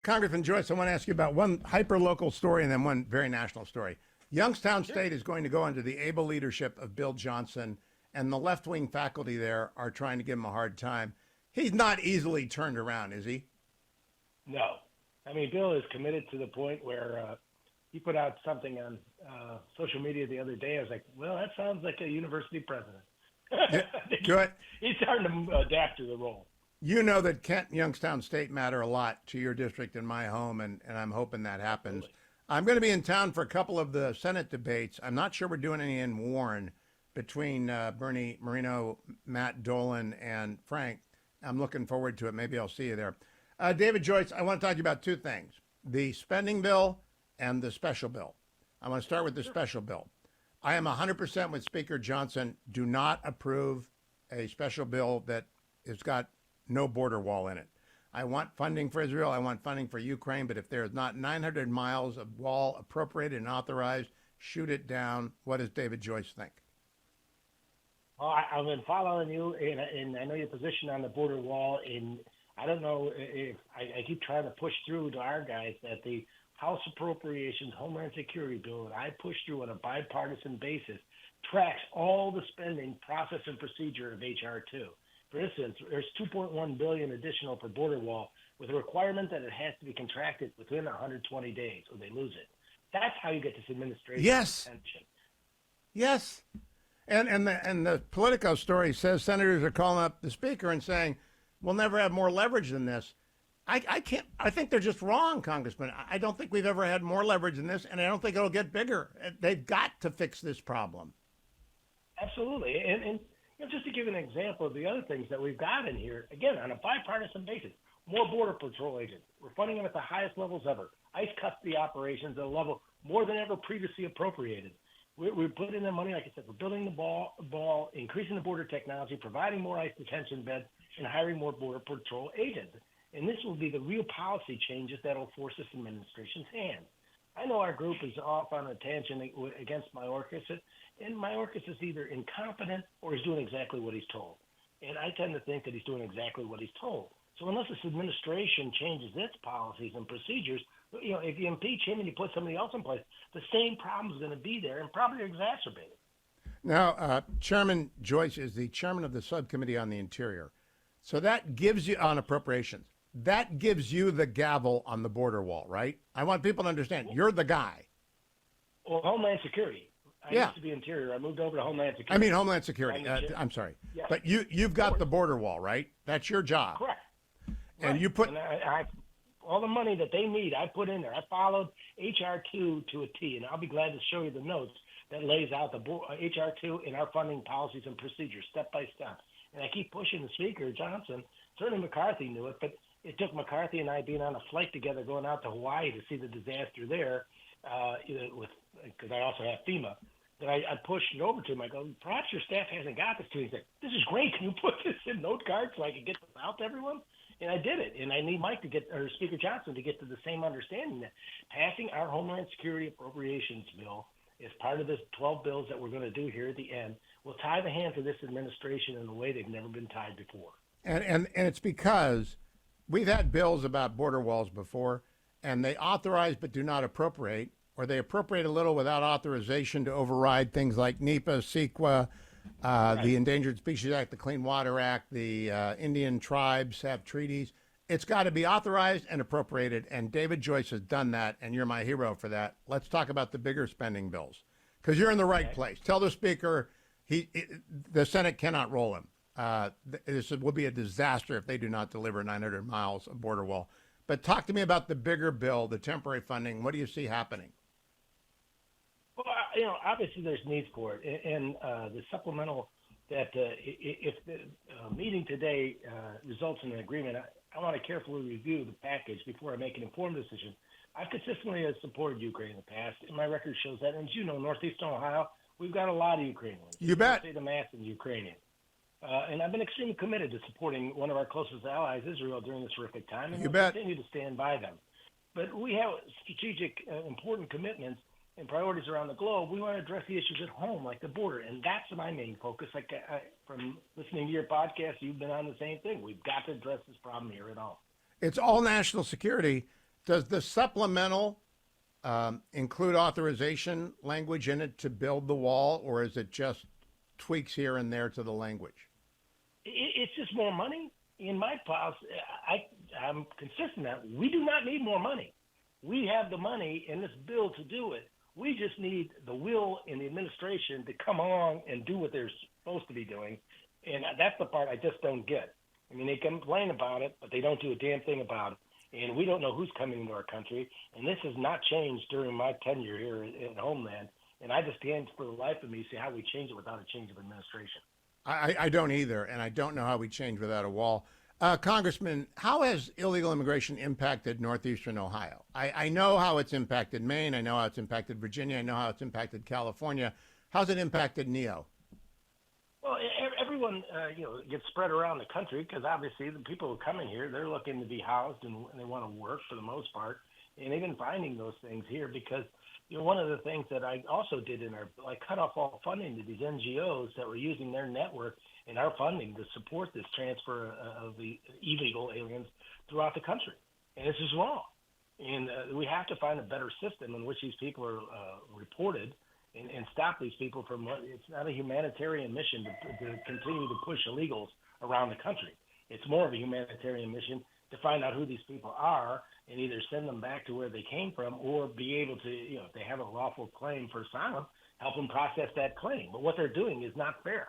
Congressman Joyce, I want to ask you about one hyper-local story and then one very national story. Youngstown Sure. State is going to go under the able leadership of Bill Johnson, and the left-wing faculty there are trying to give him a hard time. He's not easily turned around, is he? No. I mean, Bill is committed to the point where he put out something on social media the other day. I was like, well, that sounds like a university president. Yeah, I think good. he's starting to adapt to the role. You know that Kent and Youngstown State matter a lot to your district and my home, and I'm hoping that happens. Absolutely. I'm going to be in town for a couple of the Senate debates. I'm not sure we're doing any in Warren between Bernie Marino, Matt Dolan, and Frank. I'm looking forward to it. Maybe I'll see you there. David Joyce, I want to talk to you about two things: the spending bill and the special bill. I want to start with the special bill. I am 100% with Speaker Johnson. Do not approve a special bill that has got no border wall in it. I want funding for Israel. I want funding for Ukraine. But if there is not 900 miles of wall appropriated and authorized, shoot it down. What does David Joyce think? Well, I've been following you, and I know your position on the border wall. And I don't know if I keep trying to push through to our guys that the House Appropriations Homeland Security bill that I pushed through on a bipartisan basis tracks all the spending process and procedure of HR 2. For instance, there's $2.1 billion additional for border wall with a requirement that it has to be contracted within 120 days or they lose it. That's how you get this administration Yes. attention. Yes. And the Politico story says senators are calling up the speaker and saying, we'll never have more leverage than this. I can't. I think they're just wrong, Congressman. I don't think we've ever had more leverage than this, and I don't think it'll get bigger. They've got to fix this problem. Absolutely. And just to give an example of the other things that we've got in here, again, on a bipartisan basis, more Border Patrol agents. We're funding them at the highest levels ever. ICE custody operations at a level more than ever previously appropriated. We're putting in money, like I said, we're building the ball, increasing the border technology, providing more ICE detention beds, and hiring more Border Patrol agents. And this will be the real policy changes that will force this administration's hand. I know our group is off on a tangent against Mayorkas, and Mayorkas is either incompetent or he's doing exactly what he's told. And I tend to think that he's doing exactly what he's told. So unless this administration changes its policies and procedures, if you impeach him and you put somebody else in place, the same problem is going to be there and probably exacerbated. Now, Chairman Joyce is the chairman of the subcommittee on the Interior. So that gives you, on appropriations, that gives you the gavel on the border wall, right? I want people to understand you're the guy. Well, Homeland Security. I Yeah. used to be Interior. I moved over to Homeland I Security. mean, Homeland Security. I'm sorry. Yes. But you've got the border wall, right? That's your job. Correct. And Right. you put, And I all the money that they need, I put in there. I followed HR 2 to a T, and I'll be glad to show you the notes that lays out the HR 2 and our funding policies and procedures step by step. And I keep pushing the Speaker, Johnson. Certainly McCarthy knew it, but it took McCarthy and I being on a flight together going out to Hawaii to see the disaster there, because I also have FEMA, that I pushed it over to him. I go, perhaps your staff hasn't got this to you. He said, this is great. Can you put this in note cards so I can get this out to everyone? And I did it. And I need Mike to or Speaker Johnson to get to the same understanding that passing our Homeland Security Appropriations bill as part of this 12 bills that we're going to do here at the end will tie the hands of this administration in a way they've never been tied before. and it's because we've had bills about border walls before, and they authorize but do not appropriate, or they appropriate a little without authorization to override things like NEPA, CEQA, the Endangered Species Act, the Clean Water Act, the Indian tribes have treaties. It's got to be authorized and appropriated, and David Joyce has done that, and you're my hero for that. Let's talk about the bigger spending bills, because you're in the right place. Tell the Speaker the Senate cannot roll him. This will be a disaster if they do not deliver 900 miles of border wall. But talk to me about the bigger bill, the temporary funding. What do you see happening? Well, obviously there's needs for it, and the supplemental that if the meeting today results in an agreement, I want to carefully review the package before I make an informed decision. I've consistently supported Ukraine in the past, and my record shows that. And as you know, Northeastern Ohio, we've got a lot of Ukrainians. You bet. Say the mass in Ukrainian. And I've been extremely committed to supporting one of our closest allies, Israel, during this horrific time, and You we'll bet. continue to stand by them. But we have strategic, important commitments and priorities around the globe. We want to address the issues at home, like the border, and that's my main focus. Like from listening to your podcast, you've been on the same thing. We've got to address this problem here at home. It's all national security, Does the supplemental include authorization language in it to build the wall, or is it just tweaks here and there to the language? It's just more money. In my policy, I'm consistent that we do not need more money. We have the money in this bill to do it. We just need the will in the administration to come along and do what they're supposed to be doing. And that's the part I just don't get. I mean, they complain about it, but they don't do a damn thing about it. And we don't know who's coming into our country. And this has not changed during my tenure here at Homeland. And I just can't, for the life of me, see how we change it without a change of administration. I don't either, and I don't know how we change without a wall. Congressman, how has illegal immigration impacted northeastern Ohio? I know how it's impacted Maine. I know how it's impacted Virginia. I know how it's impacted California. How's it impacted NEO? Well, everyone, gets spread around the country because obviously the people who come in here, they're looking to be housed and they want to work for the most part. And they've been finding those things here because, one of the things that I also did I cut off all funding to these NGOs that were using their network and our funding to support this transfer of the illegal aliens throughout the country. And this is wrong. And we have to find a better system in which these people are reported and stop these people from, it's not a humanitarian mission to continue to push illegals around the country. It's more of a humanitarian mission to find out who these people are and either send them back to where they came from or be able to, if they have a lawful claim for asylum, help them process that claim. But what they're doing is not fair.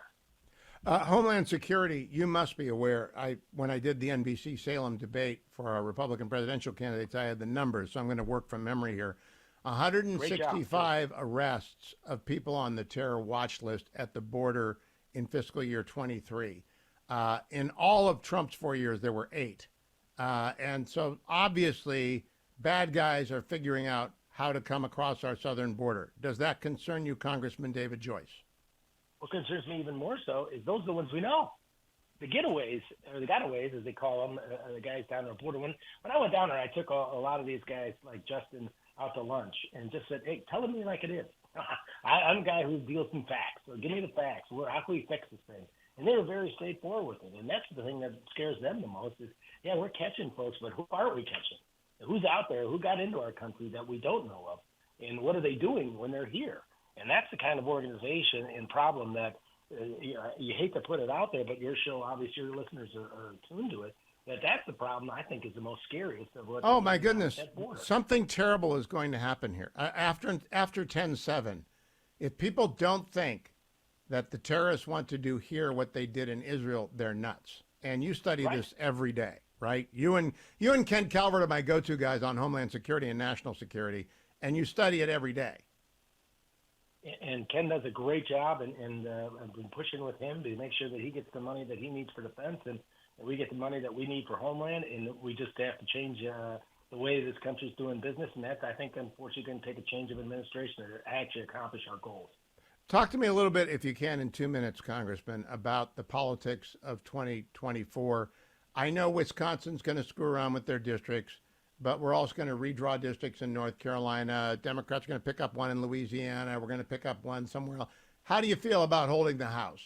Homeland Security, you must be aware. When I did the NBC Salem debate for our Republican presidential candidates, I had the numbers, so I'm going to work from memory here. 165 arrests of people on the terror watch list at the border in fiscal year 23. In all of Trump's 4 years, there were 8. And so obviously bad guys are figuring out how to come across our southern border. Does that concern you, Congressman David Joyce? What concerns me even more so is those are the ones we know. The getaways, or the gotaways, as they call them, the guys down there border. When I went down there, I took a lot of these guys, like Justin, out to lunch and just said, hey, tell me like it is. I'm a guy who deals in facts. So give me the facts. How can we fix this thing? And they were very straightforward with it. And that's the thing that scares them the most is, yeah, we're catching folks, but who aren't we catching? Who's out there? Who got into our country that we don't know of? And what are they doing when they're here? And that's the kind of organization and problem that you hate to put it out there, but your show, obviously your listeners are tuned to it. That's the problem I think is the most scariest of what. Oh, my goodness. Something terrible is going to happen here. After 10/7, if people don't think that the terrorists want to do here what they did in Israel, they're nuts. And you study this every day, right? You and Ken Calvert are my go-to guys on Homeland Security and National Security, and you study it every day. And Ken does a great job, and I've been pushing with him to make sure that he gets the money that he needs for defense, and we get the money that we need for Homeland, and we just have to change the way this country's doing business, and that's, I think, unfortunately going to take a change of administration to actually accomplish our goals. Talk to me a little bit, if you can, in 2 minutes, Congressman, about the politics of 2024. I know Wisconsin's going to screw around with their districts, but we're also going to redraw districts in North Carolina. Democrats are going to pick up one in Louisiana. We're going to pick up one somewhere else. How do you feel about holding the House?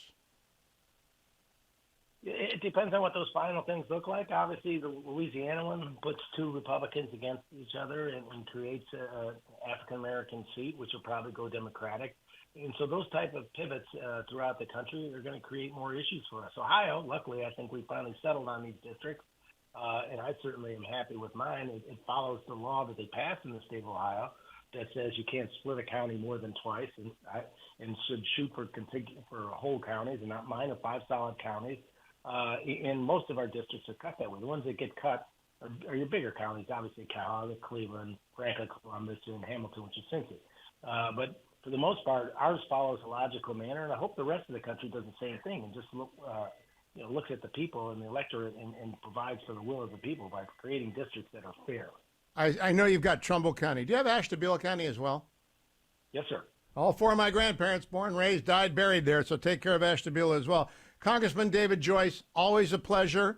It depends on what those final things look like. Obviously, the Louisiana one puts 2 Republicans against each other and creates an African-American seat, which will probably go Democratic. And so those type of pivots throughout the country are going to create more issues for us. Ohio, luckily, I think we finally settled on these districts, and I certainly am happy with mine. It follows the law that they passed in the state of Ohio that says you can't split a county more than twice and should shoot for whole counties and not mine of 5 solid counties. And most of our districts are cut that way. The ones that get cut are your bigger counties, obviously Cuyahoga, Cleveland, Franklin, Columbus, and Hamilton, which is Cincy. But for the most part, ours follows a logical manner, and I hope the rest of the country does the same thing and just looks at the people and the electorate and provides for the will of the people by creating districts that are fair. I know you've got Trumbull County. Do you have Ashtabula County as well? Yes, sir. All 4 of my grandparents, born, raised, died, buried there, so take care of Ashtabula as well. Congressman David Joyce, always a pleasure.